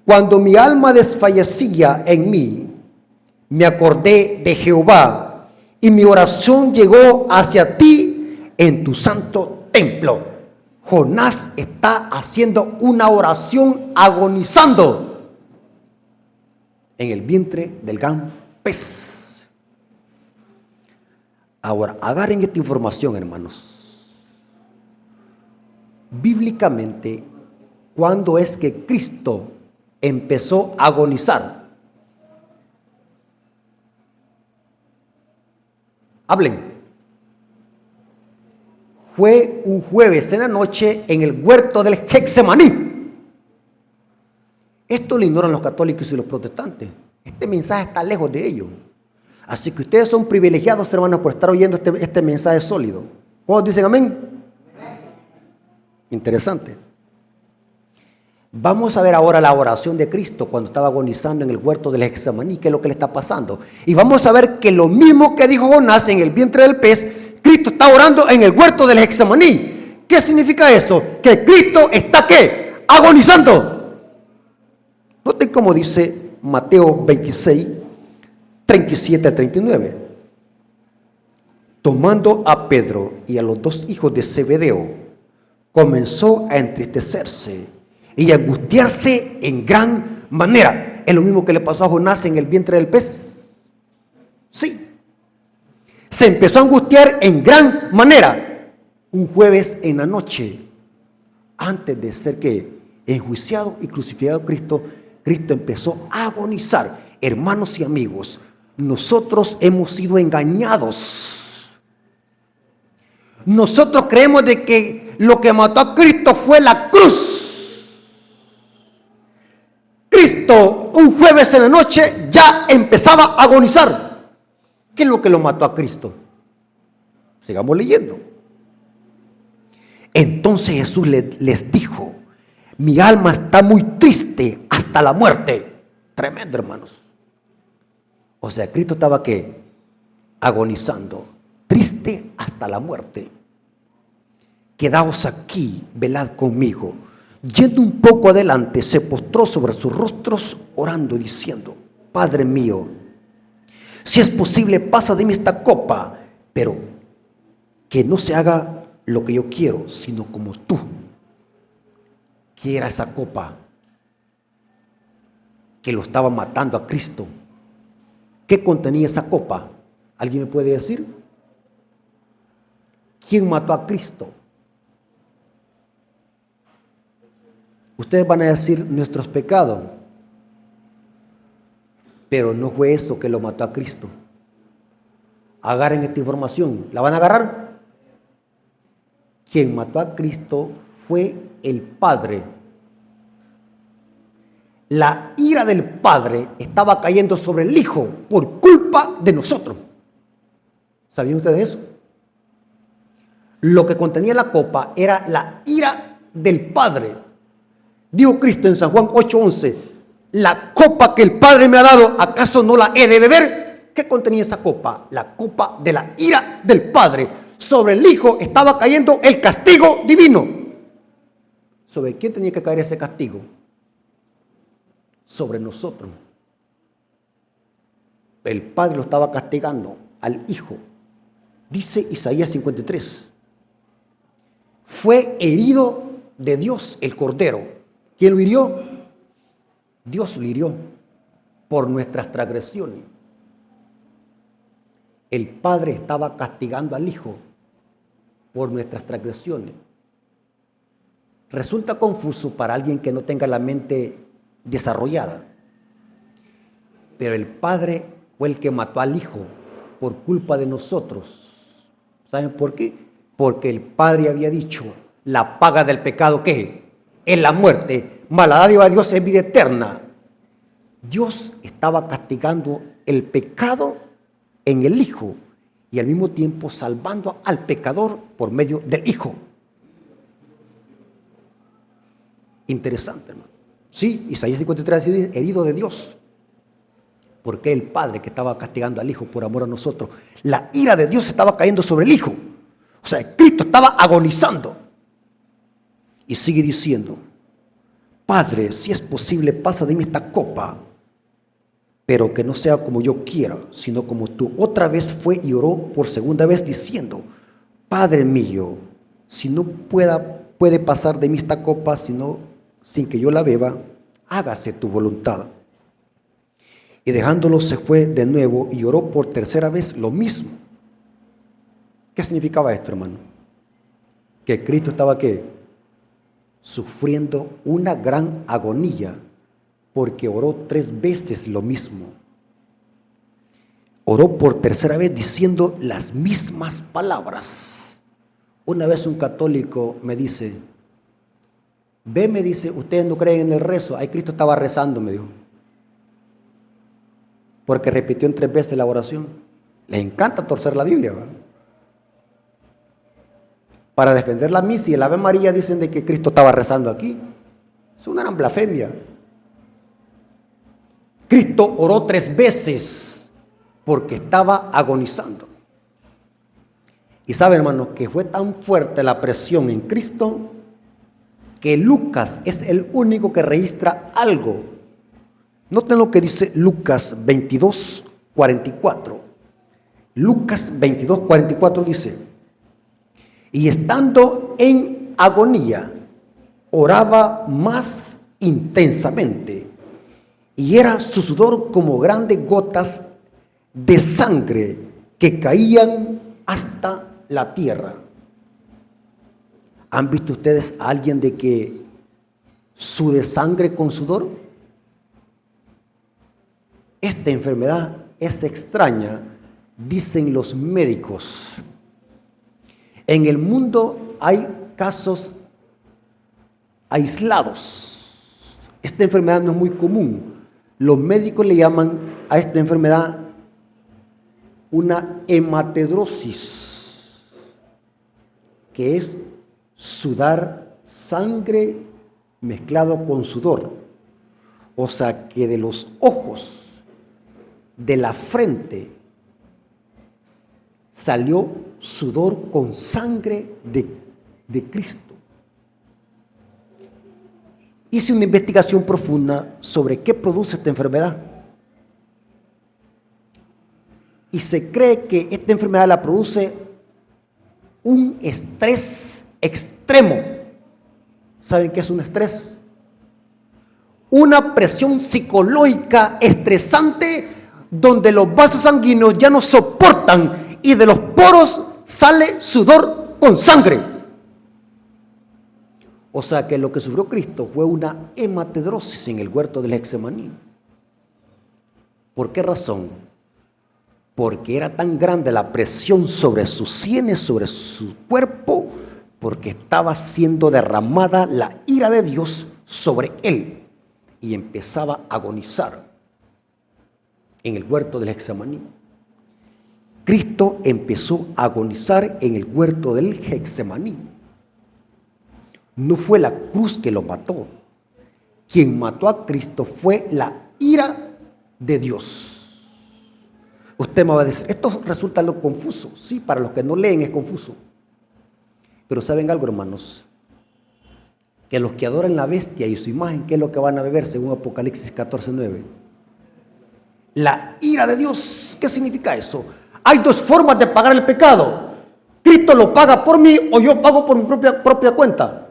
cuando mi alma desfallecía en mí, me acordé de Jehová y mi oración llegó hacia ti en tu santo templo. Jonás está haciendo una oración agonizando en el vientre del gran pez. Ahora, agarren esta información, hermanos. Bíblicamente, ¿cuándo es que Cristo empezó a agonizar? Hablen. Fue un jueves en la noche en el huerto del Getsemaní. Esto lo ignoran los católicos y los protestantes. Este mensaje está lejos de ellos. Así que ustedes son privilegiados, hermanos, por estar oyendo este mensaje sólido. ¿Cuántos dicen amén? Interesante. Vamos a ver ahora la oración de Cristo cuando estaba agonizando en el huerto del Getsemaní, qué es lo que le está pasando. Y vamos a ver que lo mismo que dijo Jonás en el vientre del pez, Cristo está orando en el huerto del Getsemaní. ¿Qué significa eso? Que Cristo está ¿qué? Agonizando. Noten cómo dice Mateo 26, 37 al 39. Tomando a Pedro y a los dos hijos de Zebedeo, comenzó a entristecerse y a angustiarse en gran manera. Es lo mismo que le pasó a Jonás en el vientre del pez. Sí. Se empezó a angustiar en gran manera. Un jueves en la noche, antes de ser que enjuiciado y crucificado Cristo, Cristo empezó a agonizar. Hermanos y amigos, nosotros hemos sido engañados. Nosotros creemos de que lo que mató a Cristo fue la cruz. Cristo, un jueves en la noche, ya empezaba a agonizar. ¿Qué es lo que lo mató a Cristo? Sigamos leyendo. Entonces Jesús les dijo: mi alma está muy triste hasta la muerte. Tremendo, hermanos. O sea, Cristo estaba ¿qué? Agonizando, triste hasta la muerte. Quedaos aquí, velad conmigo. Yendo un poco adelante, se postró sobre sus rostros, orando y diciendo: Padre mío, si es posible, pasa de mí esta copa, pero que no se haga lo que yo quiero, sino como tú. ¿Qué era esa copa que lo estaba matando a Cristo? ¿Qué contenía esa copa? ¿Alguien me puede decir? ¿Quién mató a Cristo? Ustedes van a decir nuestros pecados, pero no fue eso que lo mató a Cristo. Agarren esta información. ¿La van a agarrar? Quien mató a Cristo fue el Padre. La ira del Padre estaba cayendo sobre el Hijo por culpa de nosotros. ¿Sabían ustedes eso? Lo que contenía la copa era la ira del Padre. Dijo Cristo en San Juan 8:11: la copa que el Padre me ha dado, ¿acaso no la he de beber? ¿Qué contenía esa copa? La copa de la ira del Padre. Sobre el Hijo estaba cayendo el castigo divino. ¿Sobre quién tenía que caer ese castigo? Sobre nosotros. El Padre lo estaba castigando al Hijo. Dice Isaías 53: fue herido de Dios el Cordero. ¿Quién lo hirió? Dios lo hirió por nuestras transgresiones. El Padre estaba castigando al Hijo por nuestras transgresiones. Resulta confuso para alguien que no tenga la mente desarrollada. Pero el Padre fue el que mató al Hijo por culpa de nosotros. ¿Saben por qué? Porque el Padre había dicho, la paga del pecado, ¿qué? Es la muerte, mas la dádiva de Dios es vida eterna. Dios estaba castigando el pecado en el Hijo y al mismo tiempo salvando al pecador por medio del Hijo. Interesante, hermano. Sí, Isaías 53 dice, herido de Dios. Porque el Padre que estaba castigando al Hijo por amor a nosotros. La ira de Dios estaba cayendo sobre el Hijo. O sea, Cristo estaba agonizando. Y sigue diciendo, Padre, si es posible, pasa de mí esta copa, pero que no sea como yo quiera, sino como tú. Otra vez fue y oró por segunda vez diciendo, Padre mío, si no puede pasar de mí esta copa, sino sin que yo la beba, hágase tu voluntad. Y dejándolo se fue de nuevo y oró por tercera vez lo mismo. ¿Qué significaba esto, hermano? Que Cristo estaba ¿qué? Sufriendo una gran agonía porque oró 3 veces lo mismo. Oró por tercera vez diciendo las mismas palabras. Una vez un católico me dice, me dice, ustedes no creen en el rezo. Ahí Cristo estaba rezando, me dijo. Porque repitió en 3 veces la oración. Les encanta torcer la Biblia, ¿verdad? Para defender la misa y el Ave María dicen de que Cristo estaba rezando aquí. Es una gran blasfemia. Cristo oró 3 veces porque estaba agonizando. Y sabe, hermano, que fue tan fuerte la presión en Cristo que Lucas es el único que registra algo. Noten lo que dice Lucas 22:44. Lucas 22:44 dice, y estando en agonía, oraba más intensamente, y era su sudor como grandes gotas de sangre que caían hasta la tierra. ¿Han visto ustedes a alguien de que sude sangre con sudor? Esta enfermedad es extraña, dicen los médicos. En el mundo hay casos aislados. Esta enfermedad no es muy común. Los médicos le llaman a esta enfermedad una hematidrosis, que es sudar sangre mezclado con sudor. O sea que de los ojos, de la frente, salió sudor con sangre de Cristo. Hice una investigación profunda sobre qué produce esta enfermedad. Y se cree que esta enfermedad la produce un estrés extremo. ¿Saben qué es un estrés? Una presión psicológica estresante donde los vasos sanguíneos ya no soportan y de los poros sale sudor con sangre. O sea que lo que sufrió Cristo fue una hematidrosis en el huerto del Getsemaní. ¿Por qué razón? Porque era tan grande la presión sobre sus sienes, sobre su cuerpo, porque estaba siendo derramada la ira de Dios sobre él y empezaba a agonizar en el huerto del Getsemaní. Cristo empezó a agonizar en el huerto del Getsemaní. No fue la cruz que lo mató. Quien mató a Cristo fue la ira de Dios. Usted me va a decir, esto resulta algo confuso. Sí, para los que no leen es confuso. Pero ¿saben algo, hermanos? Que los que adoran la bestia y su imagen, ¿qué es lo que van a beber según Apocalipsis 14:9? La ira de Dios. ¿Qué significa eso? Hay 2 formas de pagar el pecado. Cristo lo paga por mí o yo pago por mi propia cuenta.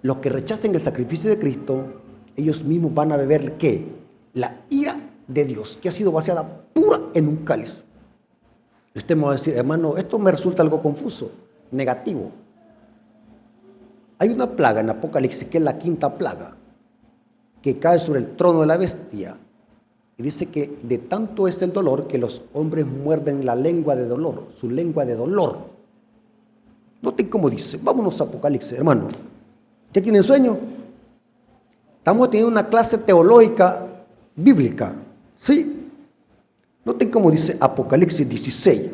Los que rechacen el sacrificio de Cristo, ellos mismos van a beber ¿qué? La ira de Dios, que ha sido vaciada pura en un cáliz. Y usted me va a decir, hermano, esto me resulta algo confuso, negativo. Hay una plaga en Apocalipsis que es la 5ª plaga. que cae sobre el trono de la bestia. Y dice que de tanto es el dolor que los hombres muerden la lengua de dolor, su lengua de dolor. Noten cómo dice. Vámonos a Apocalipsis, hermano. ¿Ya tienen sueño? Estamos teniendo una clase teológica bíblica. ¿Sí? Noten cómo dice Apocalipsis 16.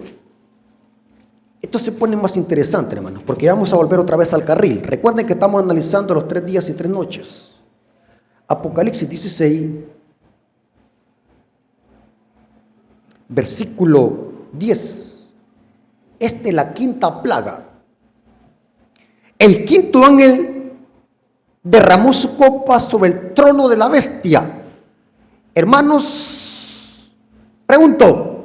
Esto se pone más interesante, hermanos, porque vamos a volver otra vez al carril. Recuerden que estamos analizando los 3 días y 3 noches. Apocalipsis 16, versículo 10. Esta es la quinta plaga. El quinto ángel derramó su copa sobre el trono de la bestia. Hermanos, pregunto,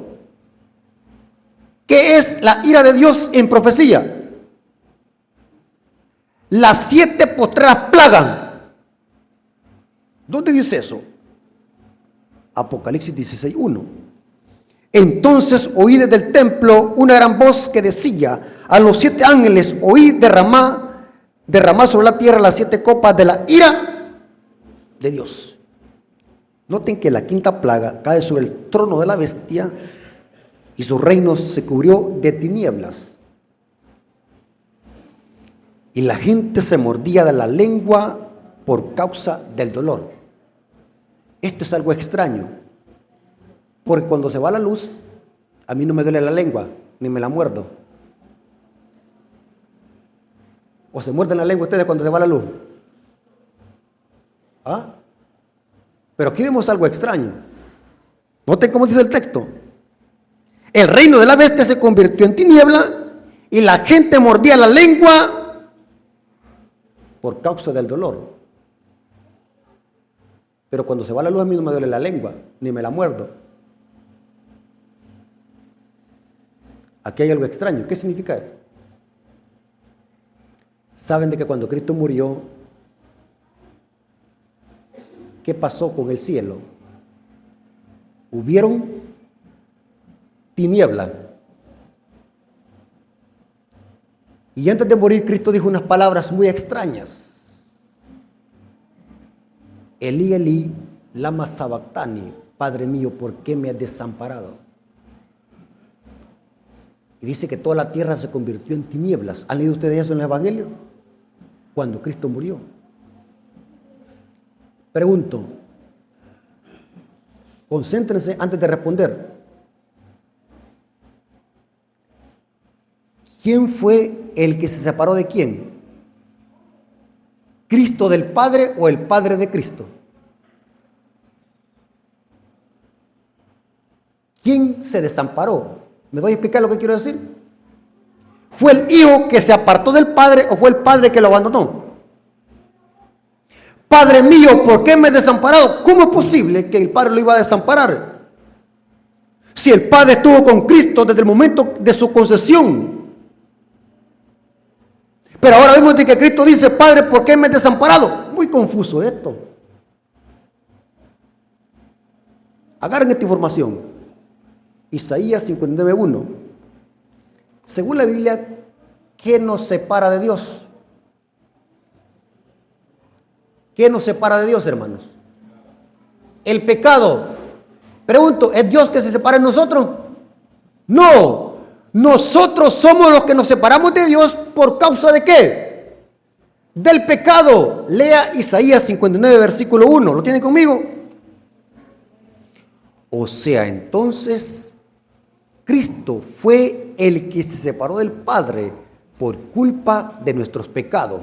¿qué es la ira de Dios en profecía? Las 7 postreras plagas. ¿Dónde dice eso? Apocalipsis 16:1. Entonces oí desde el templo una gran voz que decía a los 7 ángeles: oí derramar sobre la tierra las 7 copas de la ira de Dios. Noten que la quinta plaga cae sobre el trono de la bestia y su reino se cubrió de tinieblas. Y la gente se mordía de la lengua por causa del dolor. Esto es algo extraño, porque cuando se va la luz, a mí no me duele la lengua, ni me la muerdo. ¿O se muerden la lengua ustedes cuando se va la luz? ¿Ah? Pero aquí vemos algo extraño. Noten cómo dice el texto. El reino de la bestia se convirtió en tiniebla y la gente mordía la lengua por causa del dolor. Pero cuando se va la luz a mí no me duele la lengua, ni me la muerdo. Aquí hay algo extraño. ¿Qué significa esto? Saben de que cuando Cristo murió, ¿qué pasó con el cielo? Hubieron tinieblas. Y antes de morir, Cristo dijo unas palabras muy extrañas. Elí, Elí, lama sabactani, Padre mío, ¿por qué me has desamparado? Y dice que toda la tierra se convirtió en tinieblas. ¿Han leído ustedes eso en el Evangelio? Cuando Cristo murió. Pregunto, concéntrense antes de responder. ¿Quién fue el que se separó de quién? ¿Cristo del Padre o el Padre de Cristo? ¿Quién se desamparó? ¿Me doy a explicar lo que quiero decir? ¿Fue el Hijo que se apartó del Padre o fue el Padre que lo abandonó? Padre mío, ¿por qué me has desamparado? ¿Cómo es posible que el Padre lo iba a desamparar? Si el Padre estuvo con Cristo desde el momento de su concepción. Pero ahora vemos de que Cristo dice: Padre, ¿por qué me has desamparado? Muy confuso esto. Agarren esta información. Isaías 59:1. Según la Biblia, ¿qué nos separa de Dios? ¿Qué nos separa de Dios, hermanos? El pecado. Pregunto, ¿es Dios que se separa de nosotros? No. Nosotros somos los que nos separamos de Dios por causa de ¿qué? Del pecado. Lea Isaías 59, versículo 1. ¿Lo tienen conmigo? O sea, entonces, Cristo fue el que se separó del Padre por culpa de nuestros pecados.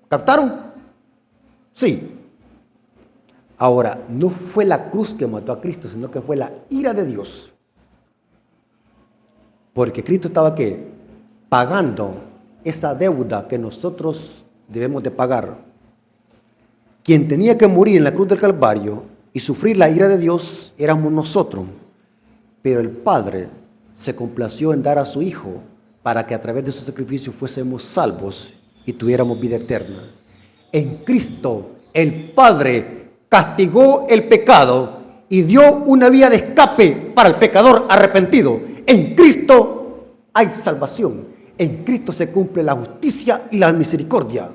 ¿Captaron? Sí. Ahora, no fue la cruz que mató a Cristo, sino que fue la ira de Dios. Porque Cristo estaba ¿qué? Pagando esa deuda que nosotros debemos de pagar. Quien tenía que morir en la cruz del Calvario y sufrir la ira de Dios éramos nosotros. Pero el Padre se complació en dar a su Hijo para que a través de su sacrificio fuésemos salvos y tuviéramos vida eterna. En Cristo el Padre castigó el pecado y dio una vía de escape para el pecador arrepentido. En Cristo hay salvación. En Cristo se cumple la justicia y la misericordia.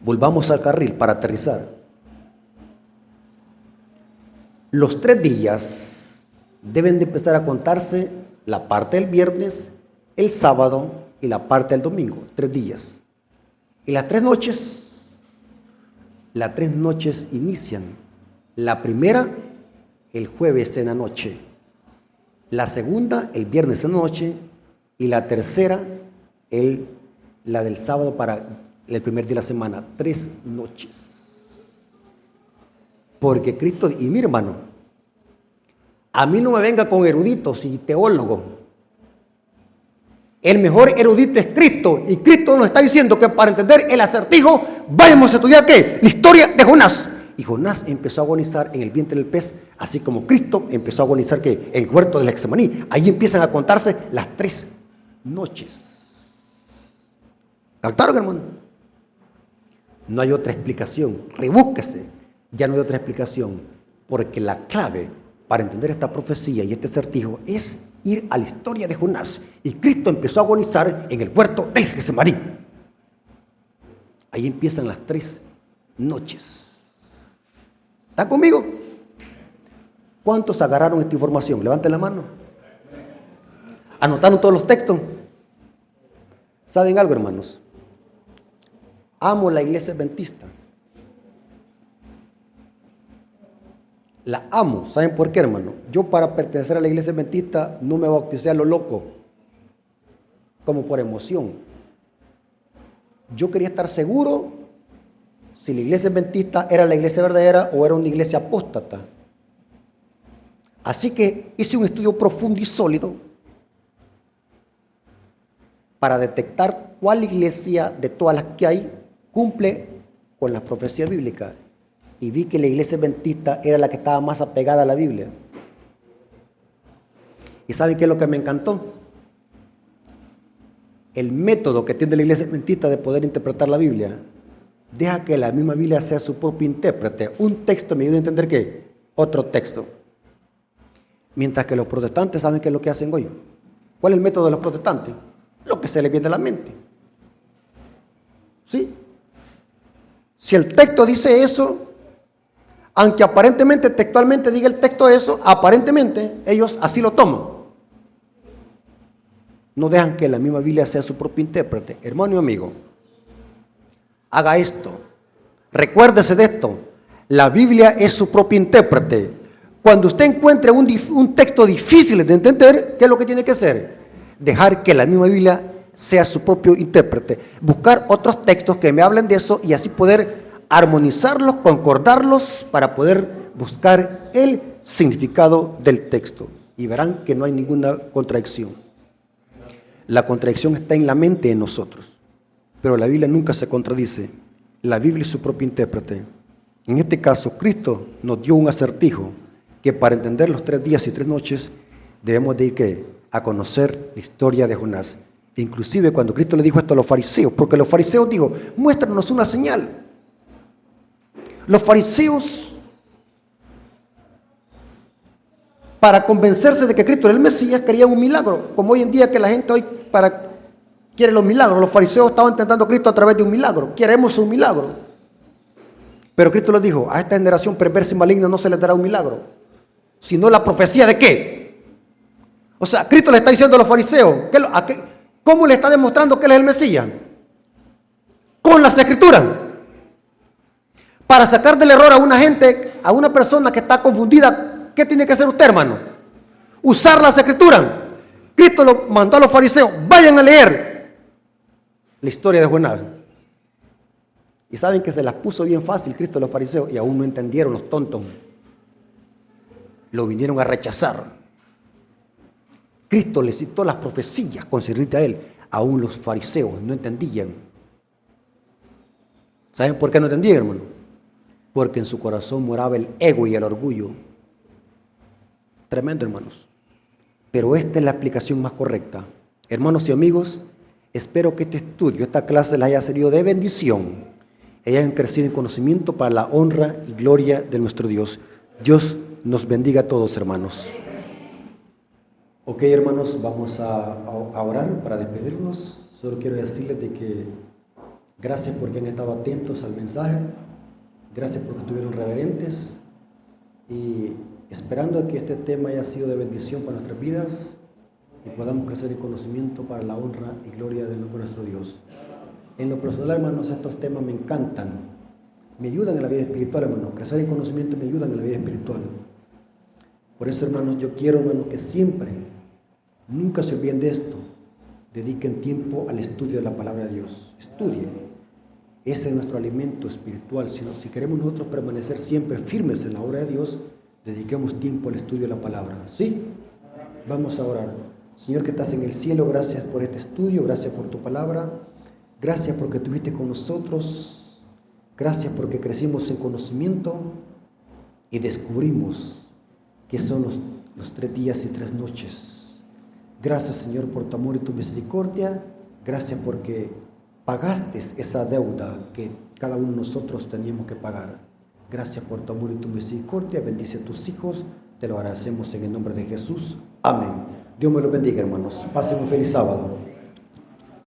Volvamos al carril para aterrizar. Los 3 días deben de empezar a contarse la parte del viernes, el sábado y la parte del domingo. 3 días. Y las 3 noches inician. La primera, el jueves en la noche. La segunda, el viernes en la noche. Y la tercera, la del sábado para el primer día de la semana. 3 noches. Porque Cristo, y mire hermano, a mí no me venga con eruditos y teólogos. El mejor erudito es Cristo, y Cristo nos está diciendo que para entender el acertijo, vayamos a estudiar ¿qué? La historia de Jonás. Y Jonás empezó a agonizar en el vientre del pez, así como Cristo empezó a agonizar ¿qué? En el huerto del Getsemaní. Ahí empiezan a contarse las 3 noches. ¿Captaron, hermano? No hay otra explicación. Rebúsquese. Ya no hay otra explicación, porque la clave para entender esta profecía y este acertijo es ir a la historia de Jonás. Y Cristo empezó a agonizar en el huerto del Getsemaní. Ahí empiezan las 3 noches. ¿Está conmigo? ¿Cuántos agarraron esta información? Levanten la mano. ¿Anotaron todos los textos? ¿Saben algo, hermanos? Amo la iglesia adventista. La amo. ¿Saben por qué, hermano? Yo, para pertenecer a la iglesia adventista, no me bauticé a lo loco, como por emoción. Yo quería estar seguro si la iglesia adventista era la iglesia verdadera o era una iglesia apóstata. Así que hice un estudio profundo y sólido para detectar cuál iglesia de todas las que hay cumple con las profecías bíblicas. Y vi que la iglesia adventista era la que estaba más apegada a la Biblia. ¿Y saben qué es lo que me encantó? El método que tiene la iglesia adventista de poder interpretar la Biblia. Deja que la misma Biblia sea su propio intérprete. Un texto me ayuda a entender ¿qué? Otro texto. Mientras que los protestantes saben qué es lo que hacen hoy. ¿Cuál es el método de los protestantes? Lo que se les viene a la mente. ¿Sí? Si el texto dice eso, aunque aparentemente textualmente diga el texto eso, aparentemente ellos así lo toman. No dejan que la misma Biblia sea su propio intérprete. Hermano y amigo, haga esto. Recuérdese de esto. La Biblia es su propio intérprete. Cuando usted encuentre un texto difícil de entender, ¿qué es lo que tiene que hacer? Dejar que la misma Biblia sea su propio intérprete. Buscar otros textos que me hablen de eso y así poder armonizarlos, concordarlos para poder buscar el significado del texto. Y verán que no hay ninguna contradicción. La contradicción está en la mente de nosotros. Pero la Biblia nunca se contradice. La Biblia es su propio intérprete. En este caso, Cristo nos dio un acertijo que para entender los 3 días y 3 noches debemos de ir ¿qué? A conocer la historia de Jonás. Inclusive cuando Cristo le dijo esto a los fariseos, porque los fariseos dijo, muéstranos una señal. Los fariseos, para convencerse de que Cristo era el Mesías, querían un milagro. Como hoy en día que la gente hoy quiere los milagros. Los fariseos estaban tentando a Cristo a través de un milagro. Queremos un milagro. Pero Cristo les dijo, a esta generación perversa y maligna no se les dará un milagro, sino la profecía de ¿qué? O sea, Cristo le está diciendo a los fariseos, ¿cómo le está demostrando que él es el Mesías? Con las Escrituras. Para sacar del error a una gente, a una persona que está confundida, ¿qué tiene que hacer usted, hermano? Usar las Escrituras. Cristo lo mandó a los fariseos, vayan a leer la historia de Jonás. Y saben que se las puso bien fácil Cristo a los fariseos y aún no entendieron los tontos. Lo vinieron a rechazar. Cristo les citó las profecías concernientes a él. Aún los fariseos no entendían. ¿Saben por qué no entendían, hermano? Porque en su corazón moraba el ego y el orgullo. Tremendo, hermanos. Pero esta es la aplicación más correcta. Hermanos y amigos, espero que este estudio, esta clase les haya servido de bendición y hayan crecido en conocimiento para la honra y gloria de nuestro Dios. Dios nos bendiga a todos, hermanos. Ok, hermanos, vamos a orar para despedirnos. Solo quiero decirles de que Gracias porque han estado atentos al mensaje. Gracias porque estuvieron reverentes y esperando que este tema haya sido de bendición para nuestras vidas y podamos crecer en conocimiento para la honra y gloria del nombre de nuestro Dios. En lo personal, hermanos, estos temas me encantan. Me ayudan en la vida espiritual, hermanos. Crecer en conocimiento me ayudan en la vida espiritual. Por eso, hermanos, yo quiero, hermanos, que siempre, nunca se olviden de esto. Dediquen tiempo al estudio de la palabra de Dios. Estudien. Ese es nuestro alimento espiritual. Si queremos nosotros permanecer siempre firmes en la obra de Dios, dediquemos tiempo al estudio de la palabra. ¿Sí? Vamos a orar. Señor que estás en el cielo, gracias por este estudio, gracias por tu palabra. Gracias porque estuviste con nosotros. Gracias porque crecimos en conocimiento y descubrimos que son los 3 días y 3 noches. Gracias, Señor, por tu amor y tu misericordia. Gracias porque pagaste esa deuda que cada uno de nosotros teníamos que pagar. Gracias por tu amor y tu misericordia. Bendice a tus hijos. Te lo agradecemos en el nombre de Jesús. Amén. Dios me lo bendiga, hermanos. Pasen un feliz sábado.